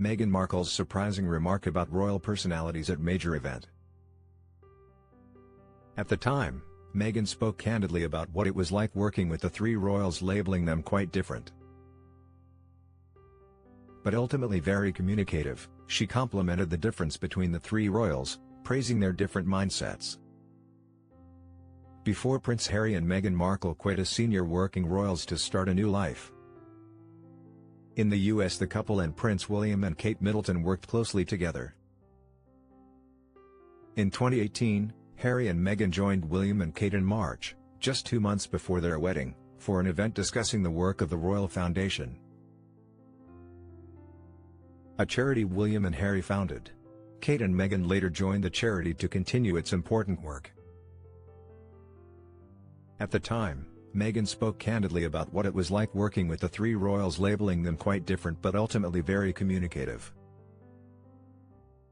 Meghan Markle's surprising remark about royal personalities at major event. At the time, Meghan spoke candidly about what it was like working with the three royals, labeling them quite different, but ultimately very communicative. She complimented the difference between the three royals, praising their different mindsets. Before Prince Harry and Meghan Markle quit as senior working royals to start a new life in the US, the couple and Prince William and Kate Middleton worked closely together. In 2018, Harry and Meghan joined William and Kate in March, just 2 months before their wedding, for an event discussing the work of the Royal Foundation, a charity William and Harry founded. Kate and Meghan later joined the charity to continue its important work. At the time, Meghan spoke candidly about what it was like working with the three royals, labeling them quite different but ultimately very communicative.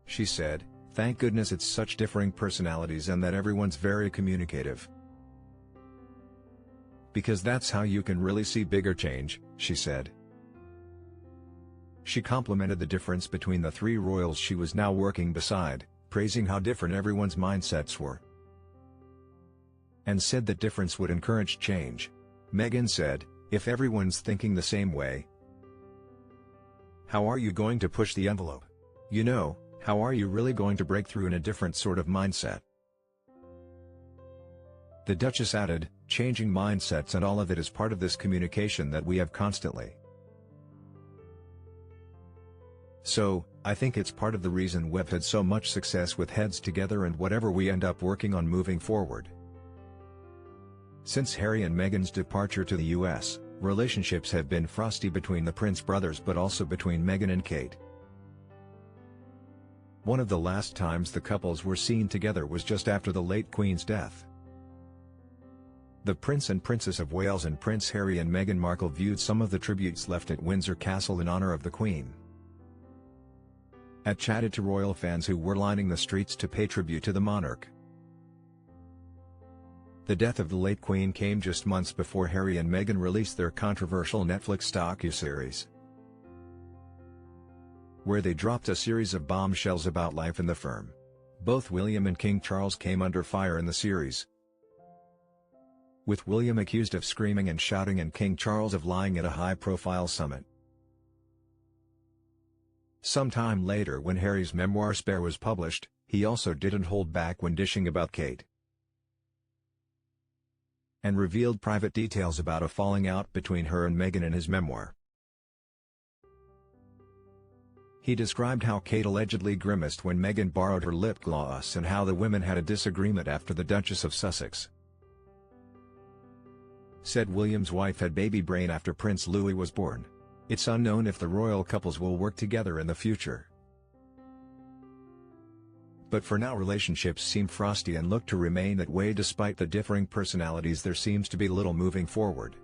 She said, "Thank goodness it's such differing personalities and that everyone's very communicative. Because that's how you can really see bigger change," she said. She complimented the difference between the three royals she was now working beside, praising how different everyone's mindsets were, and said that difference would encourage change. Meghan said, "If everyone's thinking the same way, how are you going to push the envelope? You know, how are you really going to break through in a different sort of mindset?" The Duchess added, "Changing mindsets and all of it is part of this communication that we have constantly. So, I think it's part of the reason we've had so much success with Heads Together and whatever we end up working on moving forward." Since Harry and Meghan's departure to the US, relationships have been frosty between the Prince brothers but also between Meghan and Kate. One of the last times the couples were seen together was just after the late Queen's death. The Prince and Princess of Wales and Prince Harry and Meghan Markle viewed some of the tributes left at Windsor Castle in honor of the Queen, and chatted to royal fans who were lining the streets to pay tribute to the monarch. The death of the late Queen came just months before Harry and Meghan released their controversial Netflix docuseries, where they dropped a series of bombshells about life in the firm. Both William and King Charles came under fire in the series, with William accused of screaming and shouting and King Charles of lying at a high-profile summit. Sometime later, when Harry's memoir Spare was published, he also didn't hold back when dishing about Kate, and revealed private details about a falling out between her and Meghan in his memoir. He described how Kate allegedly grimaced when Meghan borrowed her lip gloss and how the women had a disagreement after the Duchess of Sussex said William's wife had baby brain after Prince Louis was born. It's unknown if the royal couples will work together in the future, but for now relationships seem frosty and look to remain that way despite the differing personalities. There seems to be little moving forward.